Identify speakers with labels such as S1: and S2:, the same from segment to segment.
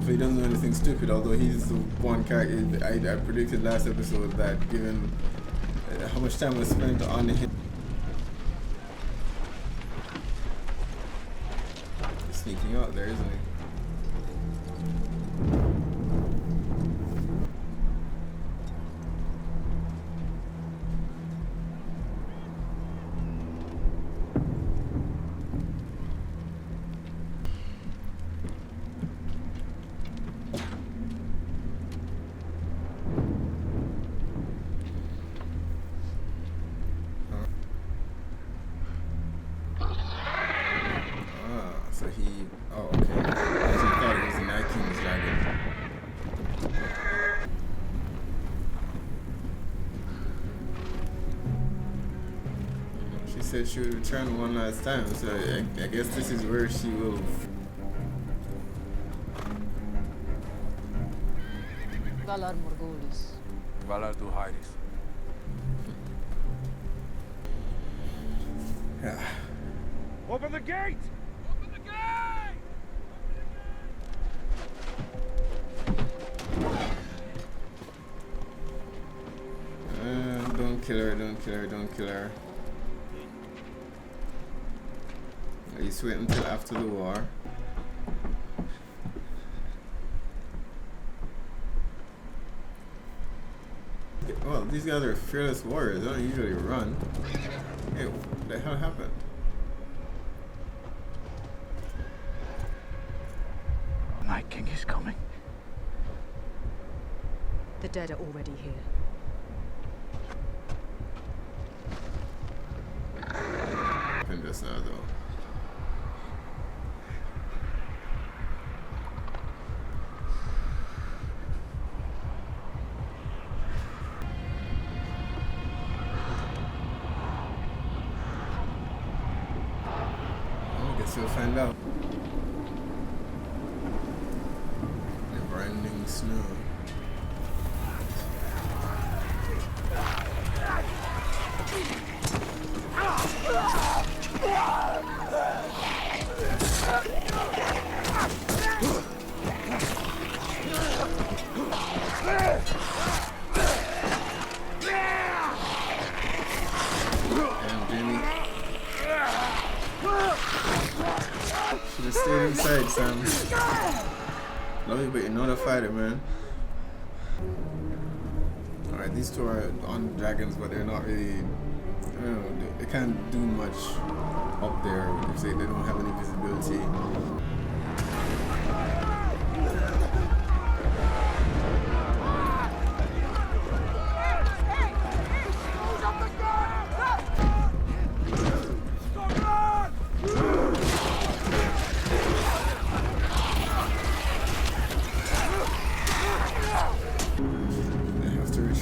S1: Hopefully he doesn't do anything stupid, although he's the one character I predicted last episode that given how much time was spent on him. He's sneaking out there, isn't he? Said she would return one last time, so I guess this is where she will.
S2: Valar Morghulis.
S3: Valar Duhairis.
S1: Yeah.
S3: Open the gate! Open the gate!
S1: Don't kill her, don't kill her, don't kill her. Let's wait until after the war. Well, these guys are fearless warriors. They don't usually run. Hey, what the hell happened?
S4: Night King is coming.
S2: The dead are already here.
S1: What happened just now, though? We'll find out. Never-ending snow. Just stay inside, Sam. Love you, but you're not a fighter, man. Alright, these two are on dragons, but they're not really. I don't know, they can't do much up there if they don't have any visibility.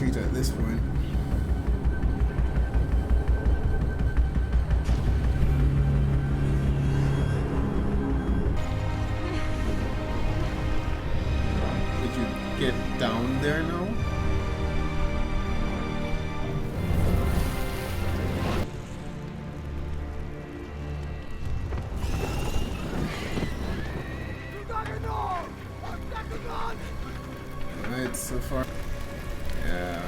S1: At this point. Did you get down there now? Alright, so far. Yeah.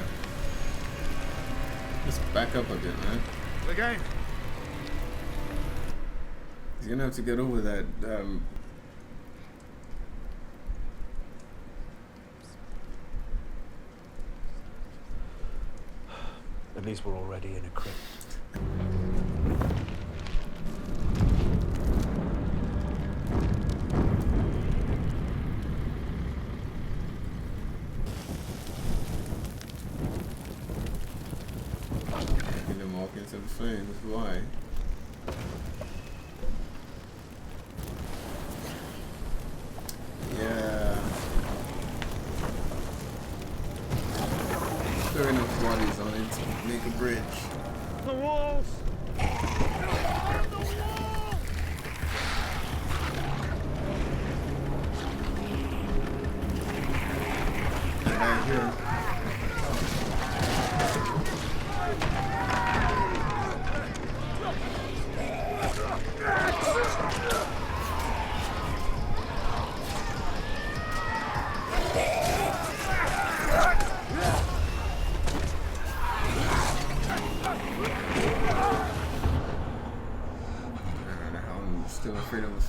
S1: Just back up a bit, man.
S3: The game.
S1: He's gonna have to get over that.
S4: At least we're already in a crypt.
S1: Into the flames, why? Yeah. There are enough bodies on it to make a bridge.
S3: The walls!
S1: Right here.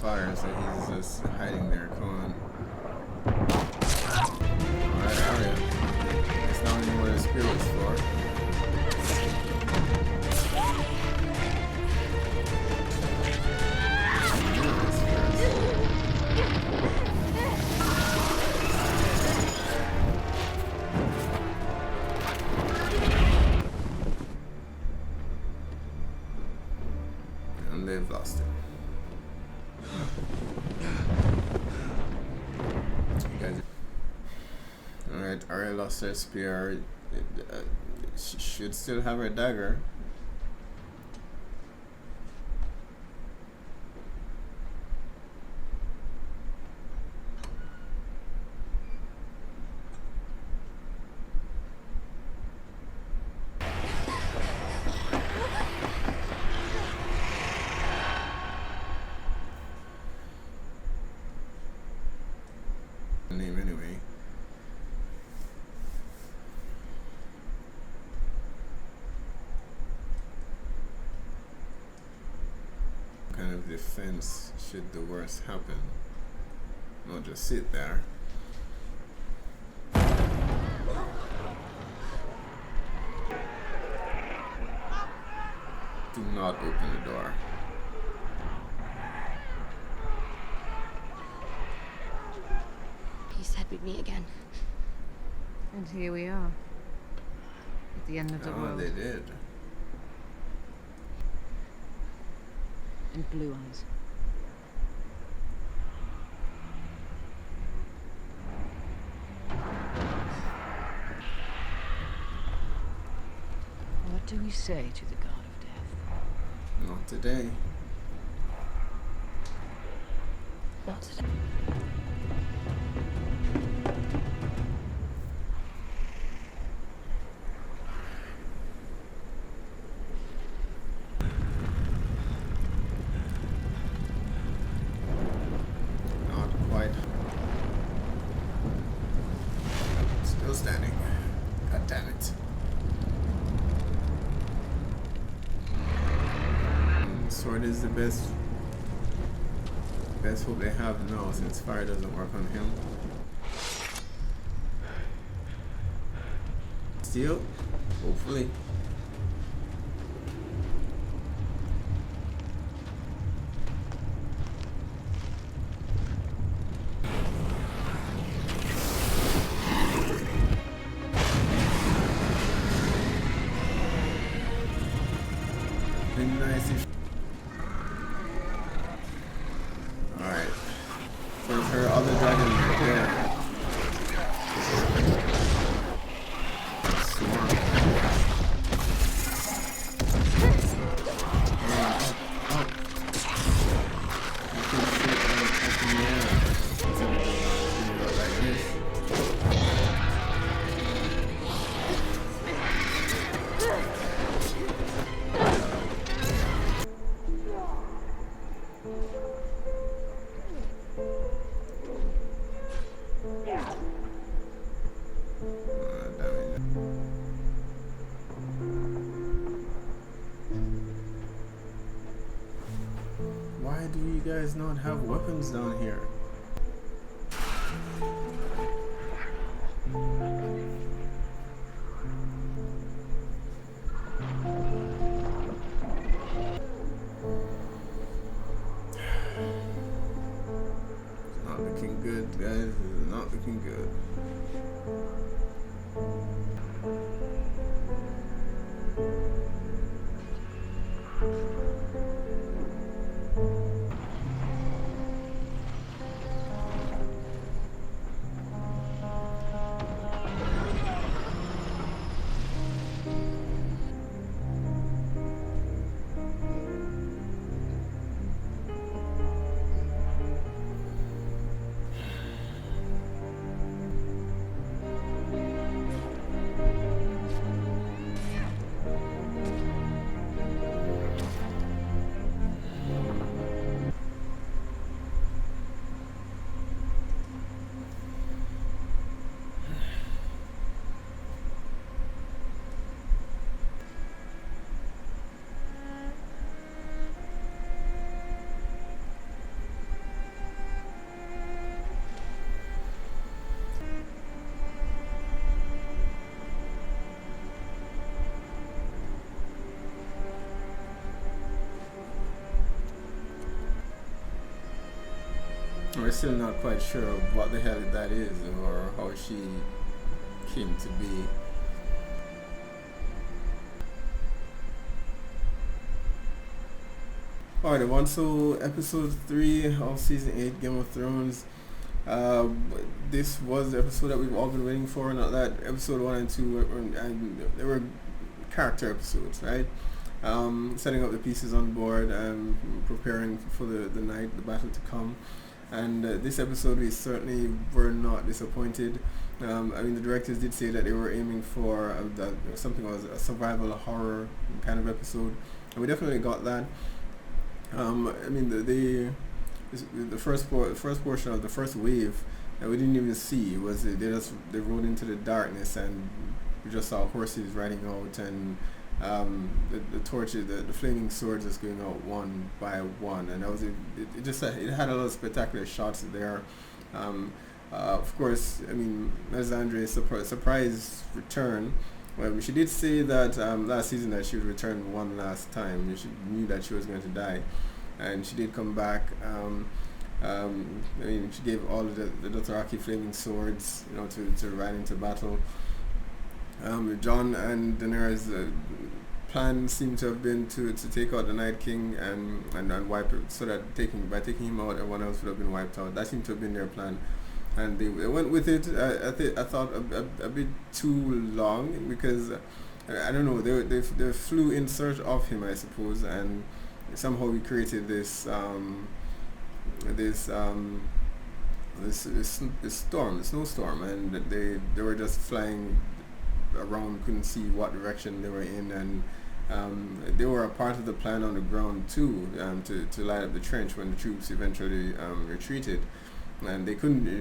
S1: fire, so he's just hiding there. Come on. Alright, Arya. It's not even what the spear was for. And they've lost it. You guys. Alright, Arya lost her spear. She should still have her dagger. Name anyway. What kind of defense should the worst happen? Not just sit there. Do not open the door.
S5: He said we'd meet again.
S2: And here we are. At the end of the
S1: Oh,
S2: world.
S1: they did.
S2: And blue eyes. What do we say to the god of death?
S1: Not today.
S5: Not today.
S1: Not quite. Still standing. God damn it. Sword is the best hope they have now, since fire doesn't work on him. Steel? Hopefully. Be nice if. Alright. So her other dragon right there. Swarm. Up. You can shoot them up in the air. So they go like this. Damage. Why do you guys not have weapons down here? It's not looking good, guys. It's not looking good. We're still not quite sure what the hell that is or how she came to be. Alright, one, so episode 3 of season 8 Game of Thrones. This was the episode that we've all been waiting for. Not that episode 1 and 2 they were character episodes, right? Setting up the pieces on board and preparing for the night, the battle to come. And this episode, we certainly were not disappointed. I mean, the directors did say that they were aiming for something was a survival horror kind of episode, and we definitely got that. I mean, the first portion of the first wave that we didn't even see was they rode into the darkness, and we just saw horses riding out, and the torches, the flaming swords just going out one by one, and that was it had a lot of spectacular shots there. Of course, I mean, Melisandre's surprise return. Well, she did say that last season that she would return one last time. She knew that she was going to die, and she did come back. I mean, she gave all of the Dothraki flaming swords, you know, to ride into battle. Jon and Daenerys' plan seemed to have been to take out the Night King and wipe it, so that by taking him out, everyone else would have been wiped out. That seemed to have been their plan, and they went with it. I thought a bit too long, because I don't know, they flew in search of him, I suppose, and somehow we created this snowstorm, and they were just flying around, couldn't see what direction they were in, and they were a part of the plan on the ground too, to light up the trench when the troops eventually retreated, and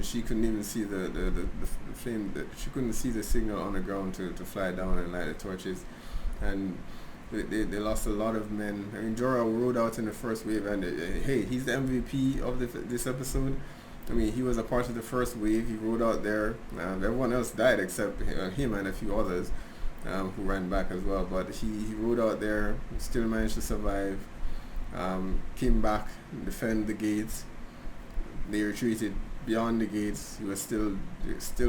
S1: she couldn't even see the flame, she couldn't see the signal on the ground to fly down and light the torches, and they lost a lot of men. I mean, Jorah rode out in the first wave, and hey, he's the MVP of this episode. I mean, he was a part of the first wave. He rode out there. Everyone else died except him and a few others who ran back as well. But he rode out there, still managed to survive. Came back, defend the gates. They retreated beyond the gates. He was still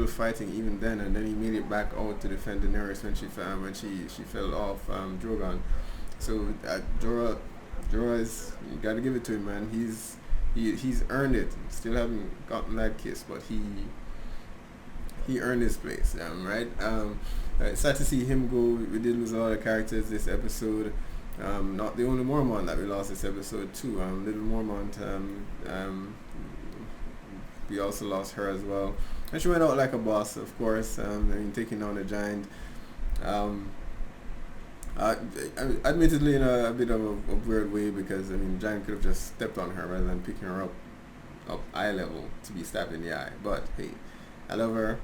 S1: fighting even then, and then he made it back out to defend Daenerys when she fell off Drogon. So Jorah is, you got to give it to him, man. He's earned it. Still haven't gotten that kiss, but he earned his place, right? Sad to see him go. We did lose a lot of characters this episode. Not the only Mormont that we lost this episode too. Little Mormont, we also lost her as well. And she went out like a boss, of course. I mean, taking down a giant. Admittedly in a bit of a weird way, because I mean, Giant could have just stepped on her rather than picking her up eye level to be stabbed in the eye. But hey, I love her.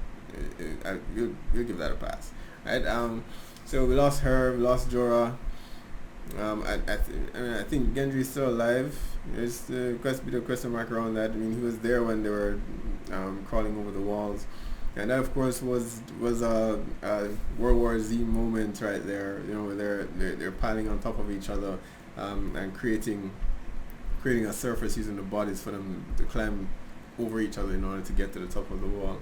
S1: You'll give that a pass, right? So we lost her. We lost Jorah. I think Gendry's still alive. There's a bit of question mark around that. I mean, he was there when they were crawling over the walls. And that, of course, was a World War Z moment right there. You know, they're piling on top of each other and creating a surface using the bodies for them to climb over each other in order to get to the top of the wall.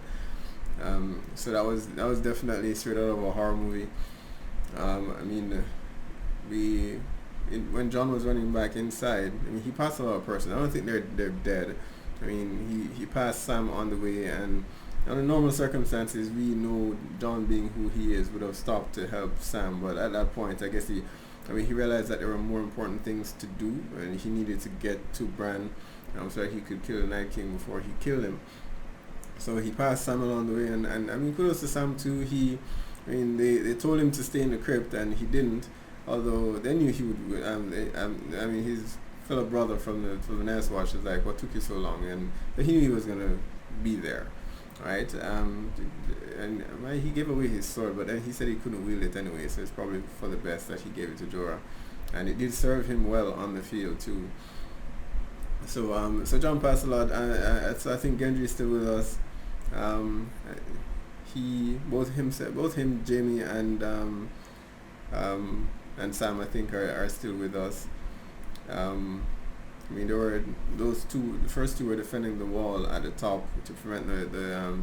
S1: So that was definitely straight out of a horror movie. I mean, when Jon was running back inside, I mean, he passed a lot of persons. I don't think they're dead. I mean, he passed Sam on the way, and under normal circumstances, we know Jon, being who he is, would have stopped to help Sam. But at that point, I guess he realized that there were more important things to do, and he needed to get to Bran so that he could kill the Night King before he killed him. So he passed Sam along the way, and I mean, kudos to Sam too. They told him to stay in the crypt, and he didn't. Although they knew he would. I mean, his fellow brother from the Nest Watch was like, "What took you so long?" And he knew he was gonna be there, right? And he gave away his sword, but then he said he couldn't wield it anyway, so it's probably for the best that he gave it to Jorah, and it did serve him well on the field too. So Jon passed a lot. So I think Gendry is still with us. Both him, Jamie, and Sam, I think, are still with us. I mean, there were those two. The first two were defending the wall at the top to prevent the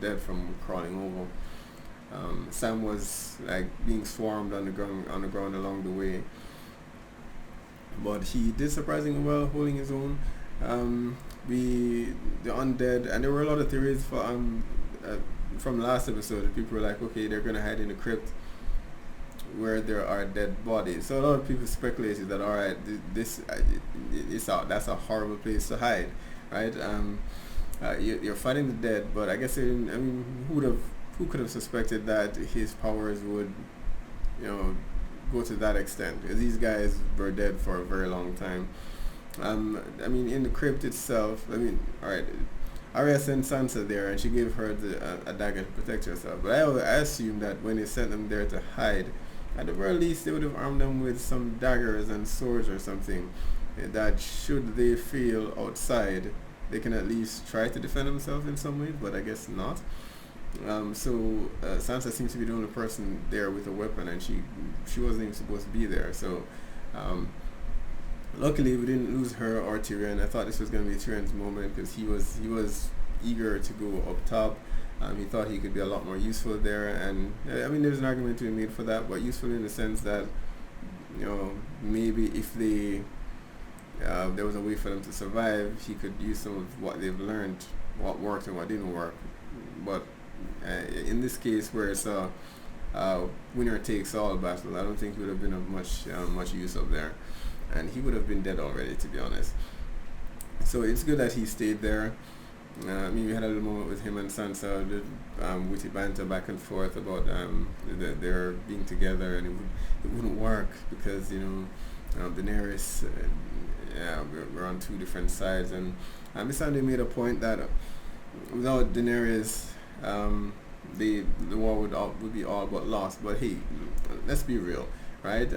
S1: dead from crawling over. Sam was like being swarmed on the ground along the way, but he did surprisingly well, holding his own. The undead, and there were a lot of theories from last episode. People were like, okay, they're gonna hide in the crypt where there are dead bodies. So a lot of people speculated that, all right, that's a horrible place to hide, right? You're fighting the dead, but I guess who could have suspected that his powers would, go to that extent? Because these guys were dead for a very long time. In the crypt itself, all right, Arya sent Sansa there, and she gave her a dagger to protect herself. But I assume that when they sent them there to hide, at the very least, they would have armed them with some daggers and swords or something, that should they fail outside, they can at least try to defend themselves in some way, but I guess not. Sansa seems to be the only person there with a weapon, and she wasn't even supposed to be there. So luckily we didn't lose her or Tyrion. I thought this was going to be Tyrion's moment, because he was eager to go up top. He thought he could be a lot more useful there, and there's an argument to be made for that, but useful in the sense that, maybe if there was a way for them to survive, he could use some of what they've learned, what worked and what didn't work. But in this case, where it's a winner takes all battle, I don't think he would have been of much use up there, and he would have been dead already, to be honest. So it's good that he stayed there. We had a little moment with him and Sansa, witty banter back and forth about their being together, and it wouldn't work because Daenerys, we're on two different sides, and Missandei made a point that without Daenerys, the war would be all but lost. But hey, let's be real, right?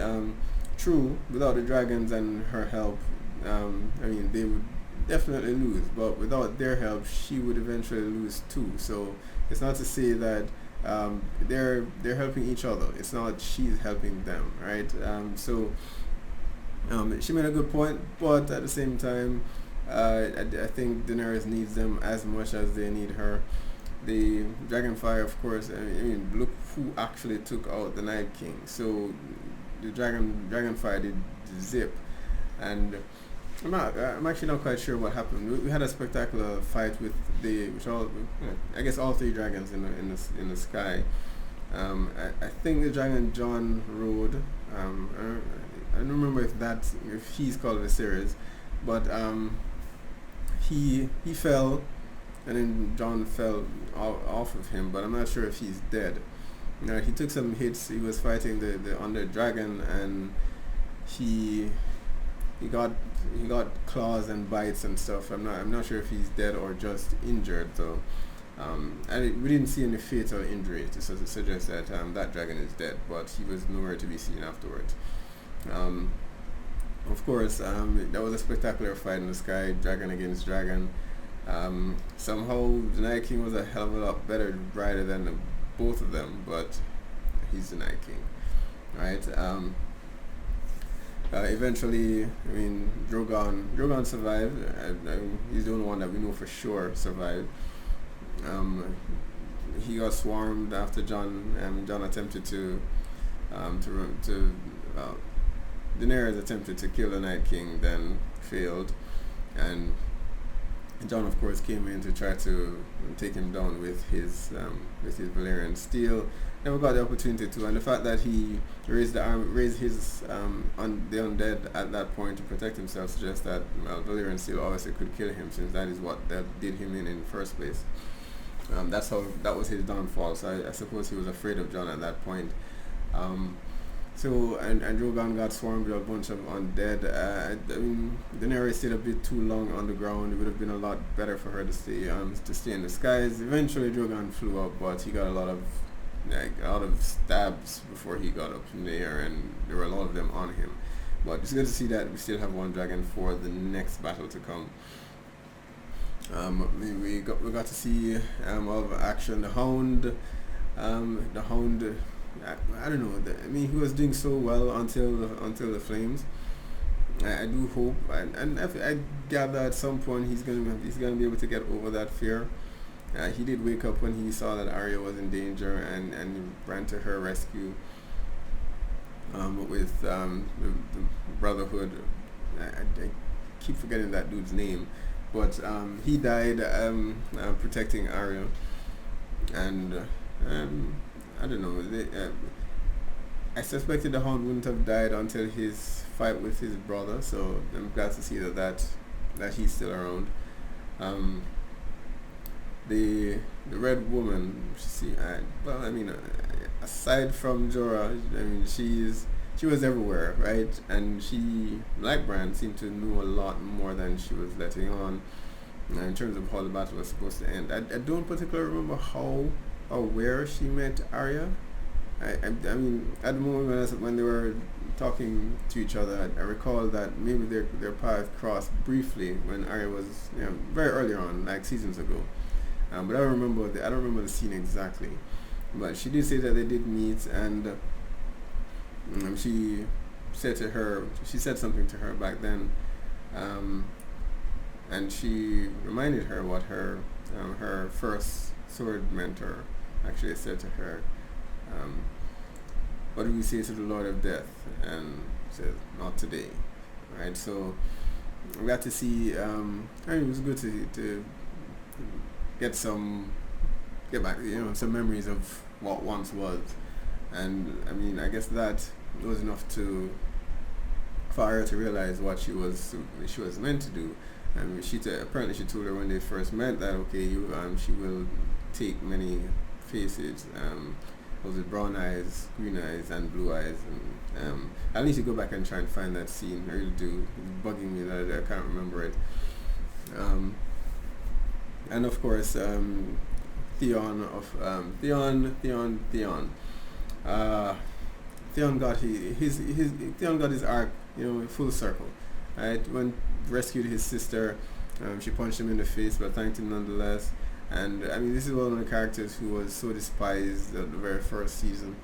S1: True, without the dragons and her help, they would definitely lose, but without their help, she would eventually lose too. So it's not to say that they're helping each other. It's not she's helping them, right? She made a good point, but at the same time, I think Daenerys needs them as much as they need her. The Dragonfire, of course. Look who actually took out the Night King. So the Dragonfire did zip, and I'm actually not quite sure what happened. We had a spectacular fight with all three dragons in the sky. I think the dragon Jon rode. I don't remember if he's called Viserys, but he fell, and then Jon fell off of him. But I'm not sure if he's dead. He took some hits. He was fighting the undead dragon, and he got claws and bites and stuff. I'm not sure if he's dead or just injured though. We didn't see any fatal injury to suggest that that dragon is dead, but he was nowhere to be seen afterwards. Of course, that was a spectacular fight in the sky, dragon against dragon. Somehow the Night King was a hell of a lot better rider than both of them, but he's the Night King, right? Eventually, Drogon survived. He's the only one that we know for sure survived. He got swarmed after Jon attempted Daenerys attempted to kill the Night King, then failed, and Jon, of course, came in to try to take him down with his Valyrian steel. Never got the opportunity to, and the fact that he raised the undead at that point to protect himself suggests that Valyrian steel obviously could kill him, since that is what that did him in the first place. That was his downfall. So I suppose he was afraid of Jon at that point. And Drogon got swarmed with a bunch of undead. Daenerys stayed a bit too long on the ground. It would have been a lot better for her to stay in the skies. Eventually, Drogon flew up, but he got a lot of stabs before he got up in the air, and there were a lot of them on him. But it's good to see that we still have one dragon for the next battle to come. We got to see all of action. The Hound. I don't know. He was doing so well until the flames. I do hope, and I gather at some point he's gonna be able to get over that fear. He did wake up when he saw that Arya was in danger, and ran to her rescue. With the Brotherhood, I keep forgetting that dude's name, but he died protecting Arya, and I don't know. I suspected the Hound wouldn't have died until his fight with his brother, so I'm glad to see that he's still around. The Red Woman, aside from Jorah, I mean, she was everywhere, right? And she, like Bran, seemed to know a lot more than she was letting on in terms of how the battle was supposed to end. I don't particularly remember how or where she met Arya. I mean, at the moment when they were talking to each other, I recall that maybe their paths crossed briefly when Arya was, very early on, like seasons ago. But I don't remember the scene exactly. But she did say that they did meet, and she said something to her back then, and she reminded her what her first sword mentor actually said to her. What do we say to the Lord of Death? And she says, not today, right? So we got to see. It was good to get back, some memories of what once was, and I mean, I guess that was enough for her to realize what she was meant to do. And apparently she told her when they first met that she will take many faces. Was it brown eyes, green eyes, and blue eyes? And I need to go back and try and find that scene. I really do. It's bugging me that I can't remember it. And of course, Theon got his arc, full circle, right? When he rescued his sister, she punched him in the face, but thanked him nonetheless. And I mean, this is one of the characters who was so despised at the very first season.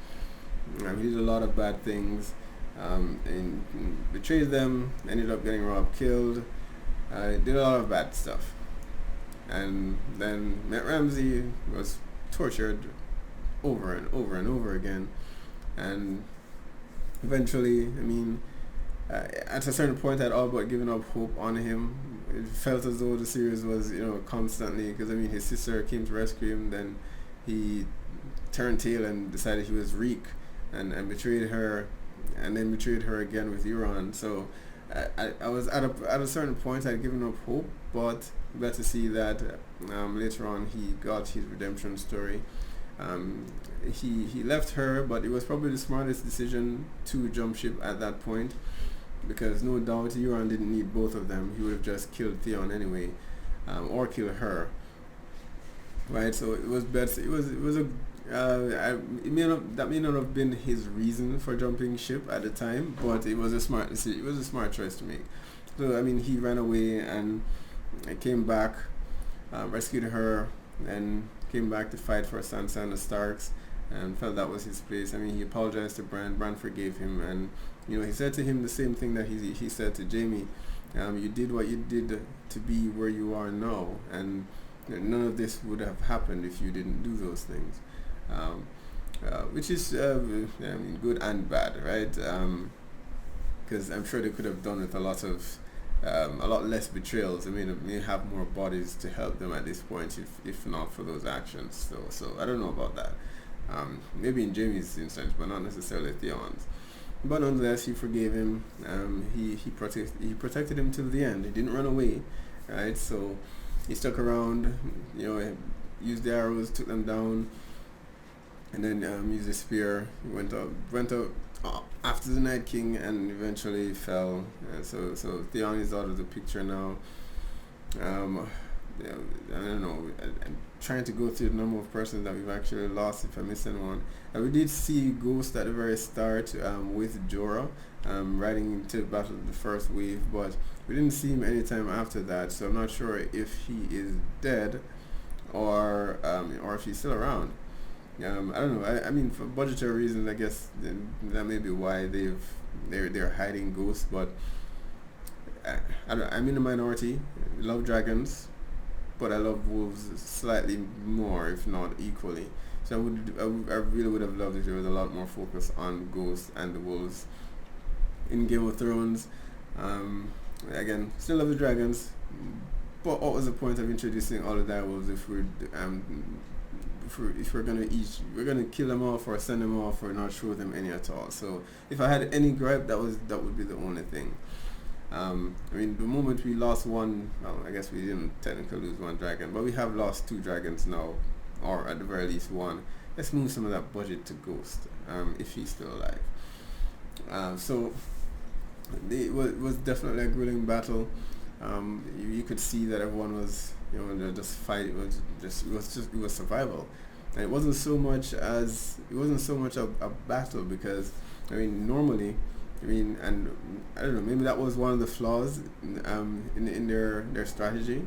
S1: He did a lot of bad things, and betrayed them, ended up getting robbed, killed, did a lot of bad stuff. And then Matt Ramsey was tortured over and over and over again. And eventually, I mean, at a certain point, I'd all but given up hope on him. It felt as though the series was, constantly, because I mean, his sister came to rescue him, then he turned tail and decided he was Reek, and betrayed her, and then betrayed her again with Euron. So I was at a certain point, I'd given up hope, but glad to see that later on he got his redemption story. He left her, but it was probably the smartest decision to jump ship at that point, because no doubt Euron didn't need both of them. He would have just killed Theon anyway, or killed her. Right, so it was best. That may not have been his reason for jumping ship at the time, but it was a smart decision. It was a smart choice to make. So I mean, he ran away and came back, rescued her, and came back to fight for Sansa and the Starks, and felt that was his place. I mean, he apologized to Bran. Bran forgave him, and he said to him the same thing that he said to Jaime. You did what you did to be where you are now, and none of this would have happened if you didn't do those things. Which is, good and bad, right? Because I'm sure they could have done with a lot less betrayals. I mean, they may have more bodies to help them at this point, if not for those actions. So I don't know about that. Maybe in Jaime's instance, but not necessarily Theon's. But nonetheless, he forgave him. He protected him till the end. He didn't run away, right? So he stuck around. Used the arrows, took them down, and then used the spear. He went out after the Night King, and eventually fell. So Theon is out of the picture now. I don't know. I'm trying to go through the number of persons that we've actually lost, if I miss anyone. We did see Ghost at the very start with Jorah, riding into the battle of the first wave, but we didn't see him anytime after that, so I'm not sure if he is dead or if he's still around. I don't know. I mean, for budgetary reasons, I guess that may be why they're hiding Ghost, but I'm in the minority. Love dragons, but I love wolves slightly more, if not equally. So I really would have loved if there was a lot more focus on ghosts and the wolves in Game of Thrones. Again, still love the dragons, but what was the point of introducing all the direwolves if we're gonna kill them off or send them off or not show them any at all? So if I had any gripe, that would be the only thing. I mean, the moment we lost one, well, I guess we didn't technically lose one dragon, but we have lost 2 dragons now, or at the very least 1. Let's move some of that budget to Ghost, if he's still alive. So it was definitely a grueling battle. You could see that everyone was, they're just fight. It was survival, and it wasn't so much a battle, because I mean, normally, and I don't know, maybe that was one of the flaws in their strategy,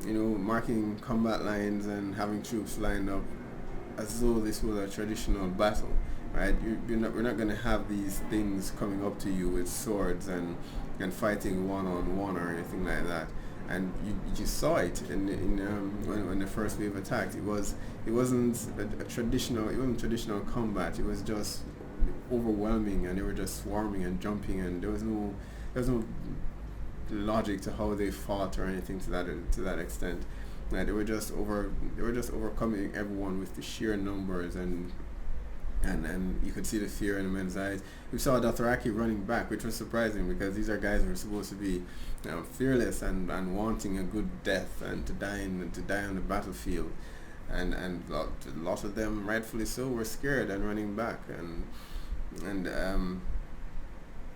S1: marking combat lines and having troops lined up as though this was a traditional battle, right? We're not going to have these things coming up to you with swords and fighting one-on-one or anything like that. And you just saw it when the first wave attacked. It wasn't traditional combat. It was just overwhelming, and they were just swarming and jumping, and there was no logic to how they fought or anything to that extent. They were just overcoming everyone with the sheer numbers, and you could see the fear in the men's eyes. We saw Dothraki running back, which was surprising, because these are guys who are supposed to be fearless and wanting a good death and to die on the battlefield, and a lot of them, rightfully so, were scared and running back, and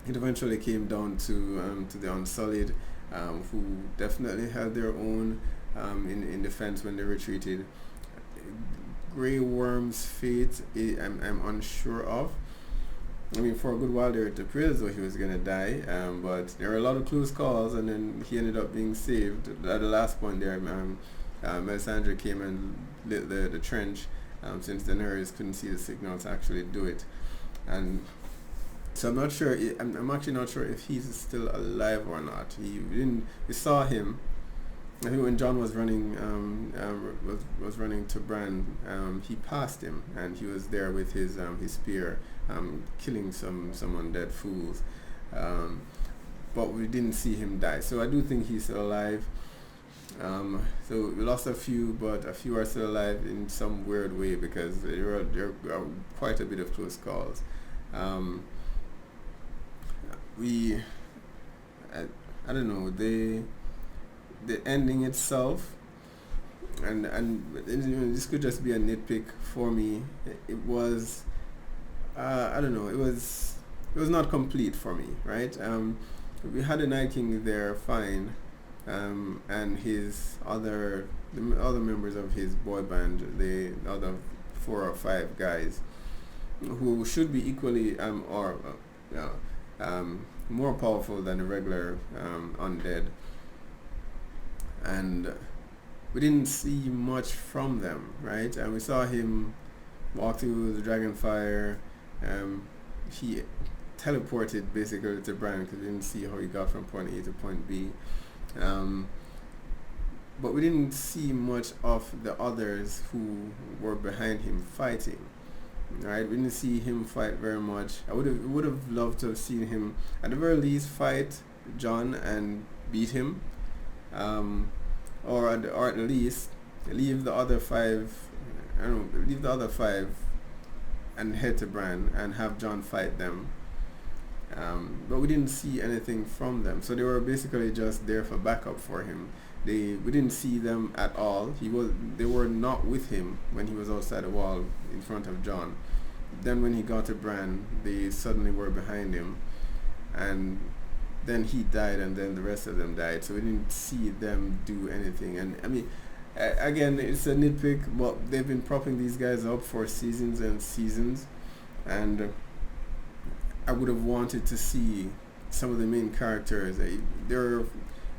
S1: it eventually came down to the Unsullied, who definitely had their own in defense when they retreated. Grey Worm's fate, I'm unsure of. I mean, for a good while there, it appeared as though he was going to die, but there were a lot of close calls, and then he ended up being saved. At the last point there, Melisandre came and lit the trench, since Daenerys couldn't see the signal to actually do it. And so I'm not sure, I'm actually not sure if he's still alive or not. We saw him, I think when John was running was running to Bran, he passed him, and he was there with his spear, killing some undead fools, but we didn't see him die. So I do think he's still alive. So we lost a few, but a few are still alive in some weird way, because there are quite a bit of close calls. I don't know, the ending itself, and this could just be a nitpick for me. It was I don't know, it was not complete for me, right? We had the Night King there, fine, and the other members of his boy band, the other 4 or 5 guys, who should be equally more powerful than the regular undead. And we didn't see much from them, right? And we saw him walk through the Dragonfire. He teleported basically to Bran, because we didn't see how he got from point A to point B. But we didn't see much of the others who were behind him fighting, right? We didn't see him fight very much. I would have loved to have seen him at the very least fight Jon and beat him. Or at least leave the other 5. Leave the other 5 and head to Bran and have Jon fight them. But we didn't see anything from them, so they were basically just there for backup for him. We didn't see them at all. They were not with him when he was outside the wall in front of Jon. Then when he got to Bran, they suddenly were behind him, and then he died, and then the rest of them died, so we didn't see them do anything. And I mean, again, it's a nitpick, but they've been propping these guys up for seasons and seasons, and I would have wanted to see some of the main characters.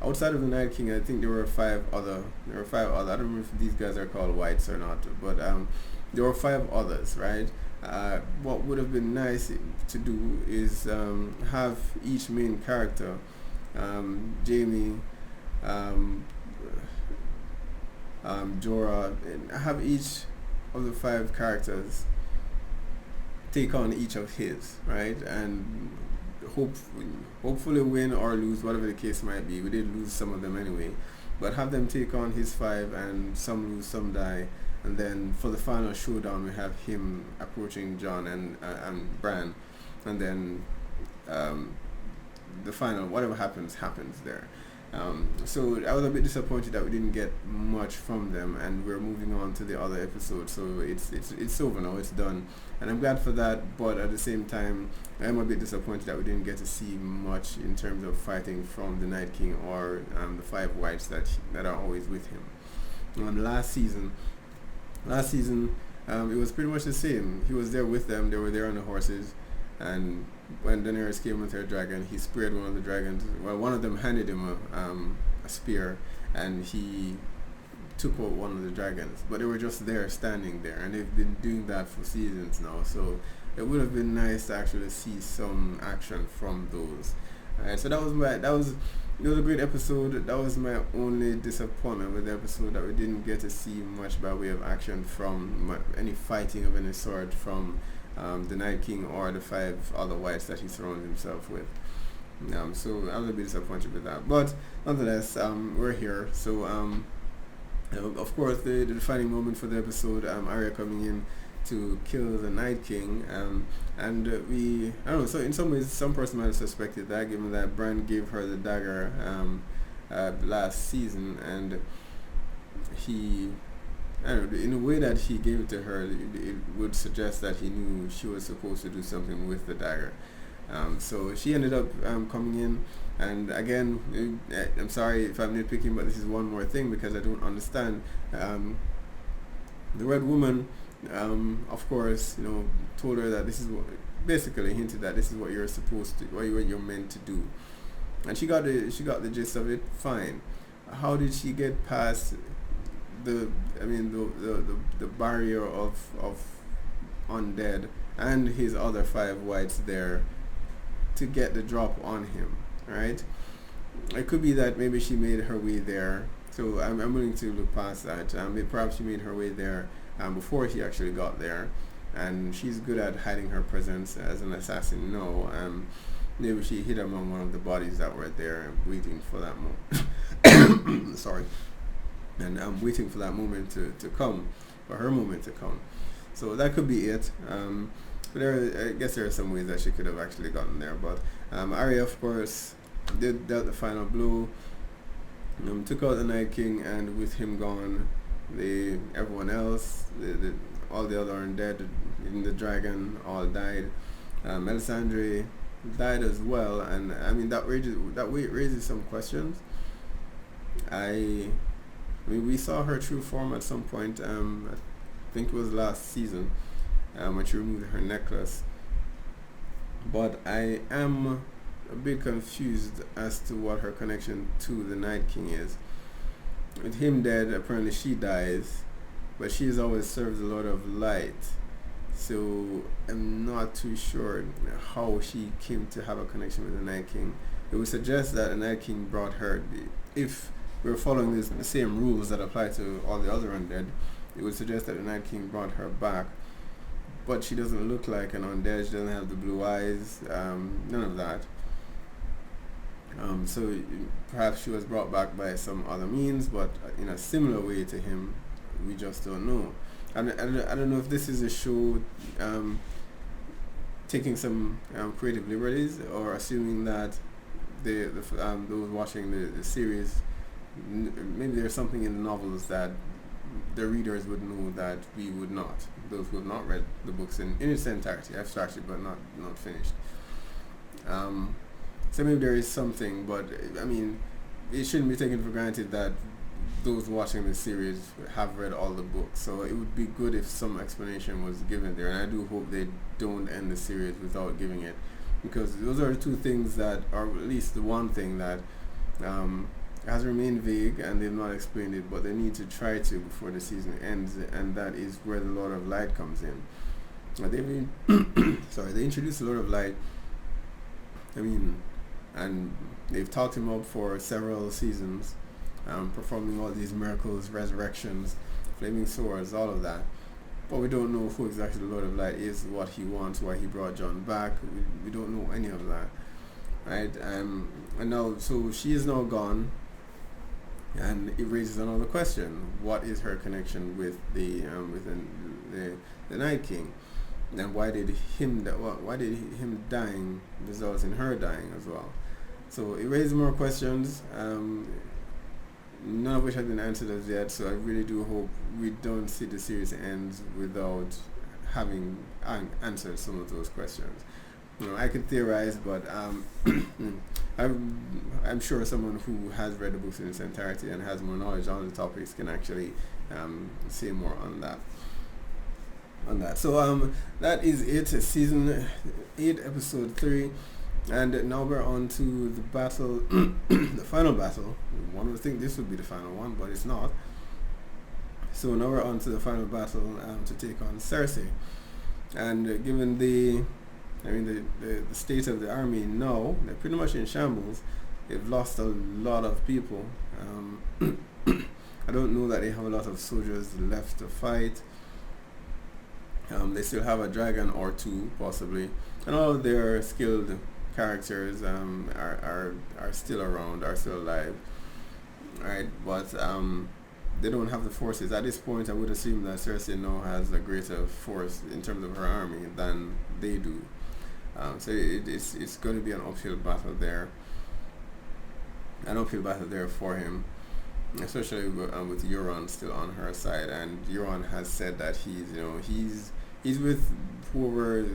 S1: Outside of the Night King, I think there were 5 other. I don't remember if these guys are called Whites or not, but there were 5 others, right? What would have been nice to do is have each main character Jamie, um, Jorah, and have each of the 5 characters take on each of his, right? And hope, hopefully win or lose, whatever the case might be. We did lose some of them anyway, but have them take on his 5, and some lose, some die, and then for the final showdown, we have him approaching Jon and Bran, and then the final, whatever happens there. So I was a bit disappointed that we didn't get much from them, and we're moving on to the other episode. So it's over now, it's done, and I'm glad for that. But at the same time, I'm a bit disappointed that we didn't get to see much in terms of fighting from the Night King or the 5 whites that are always with him. Last season, it was pretty much the same. He was there with them. They were there on the horses, and when Daenerys came with her dragon, he speared one of the dragons. Well, one of them handed him a spear, and he took out one of the dragons. But they were just there, standing there, and they've been doing that for seasons now. So it would have been nice to actually see some action from those. So it was a great episode. That was my only disappointment with the episode, that we didn't get to see much by way of action from any fighting of any sort from the Night King or the 5 other whites that he surrounded himself with. So I was a bit disappointed with that, but nonetheless, we're here. So of course, the defining moment for the episode, Arya coming in to kill the Night King, and I don't know, so in some ways some person might have suspected that, given that Bran gave her the dagger last season, and he, I don't know, in a way that he gave it to her, it would suggest that he knew she was supposed to do something with the dagger. So she ended up coming in, and again, I'm sorry if I'm nitpicking, but this is one more thing because I don't understand. The Red Woman, of course, told her that this is what, basically hinted that this is what you're supposed to, what you're meant to do, and she got the gist of it. Fine. How did she get past the barrier of undead and his other 5 whites there to get the drop on him, right? It could be that maybe she made her way there, so I'm willing to look past that. Perhaps she made her way there before he actually got there, and she's good at hiding her presence as an assassin. No, maybe she hid among one of the bodies that were there waiting for that moment. Sorry. And I'm waiting for that moment to come, for her moment to come. So that could be it. But I guess there are some ways that she could have actually gotten there. But Arya, of course, dealt the final blow, took out the Night King, and with him gone, everyone else, all the other undead, even the dragon, all died. Melisandre died as well, and I mean that raises some questions. I mean, we saw her true form at some point. I think it was last season, when she removed her necklace. But I am a bit confused as to what her connection to the Night King is. With him dead, apparently she dies, but she has always served the Lord of Light. So I'm not too sure how she came to have a connection with the Night King. It would suggest that the Night King brought her, if we're following the same rules that apply to all the other undead, it would suggest that the Night King brought her back. But she doesn't look like an undead, she doesn't have the blue eyes, none of that. So perhaps she was brought back by some other means, but in a similar way to him, we just don't know. I don't know if this is a show taking some creative liberties, or assuming that those watching the series, maybe there's something in the novels that the readers would know that we would not. Those who have not read the books in its entirety, abstractly, but not finished. So maybe there is something, but I mean, it shouldn't be taken for granted that those watching the series have read all the books. So it would be good if some explanation was given there, and I do hope they don't end the series without giving it, because those are the two things that, or at least the one thing that has remained vague, and they've not explained it, but they need to try to before the season ends, and that is where the Lord of Light comes in. They introduced the Lord of Light, I mean, and they've taught him up for several seasons, performing all these miracles, resurrections, flaming swords, all of that. But we don't know who exactly the Lord of Light is, what he wants, why he brought Jon back. We don't know any of that, right? And now, so she is now gone, and it raises another question: what is her connection with the Night King? And why did him dying result in her dying as well? So it raises more questions. None of which have been answered as yet, so I really do hope we don't see the series ends without having answered some of those questions. I could theorize, but I'm sure someone who has read the books in its entirety and has more knowledge on the topics can actually say more on that. So that is it, season 8, episode 3. And now we're on to the battle, the final battle. One would think this would be the final one, but it's not. So now we're on to the final battle to take on Cersei. And given the state of the army now, they're pretty much in shambles. They've lost a lot of people. I don't know that they have a lot of soldiers left to fight. They still have a dragon or two, possibly. And all of their skilled characters are still around, are still alive, right? But they don't have the forces at this point. I would assume that Cersei now has a greater force in terms of her army than they do. So it's going to be an uphill battle there for him, especially with Euron still on her side. And Euron has said that he's with whoever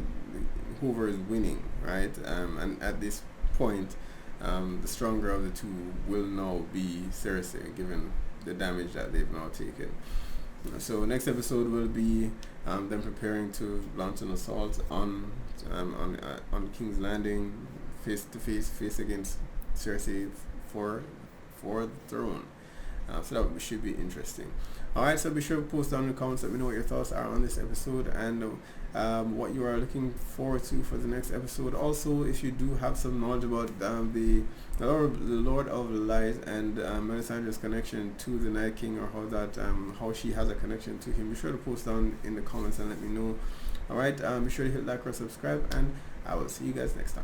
S1: is winning, right? And at this point, the stronger of the two will now be Cersei, given the damage that they've now taken. So next episode will be them preparing to launch an assault on King's Landing, face against Cersei for the throne. So that should be interesting. Alright, so be sure to post down in the comments, let me know what your thoughts are on this episode and what you are looking forward to for the next episode. Also, if you do have some knowledge about the Lord of Light and Melisandre's connection to the Night King, or how she has a connection to him, be sure to post down in the comments and let me know. Alright, be sure to hit like or subscribe, and I will see you guys next time.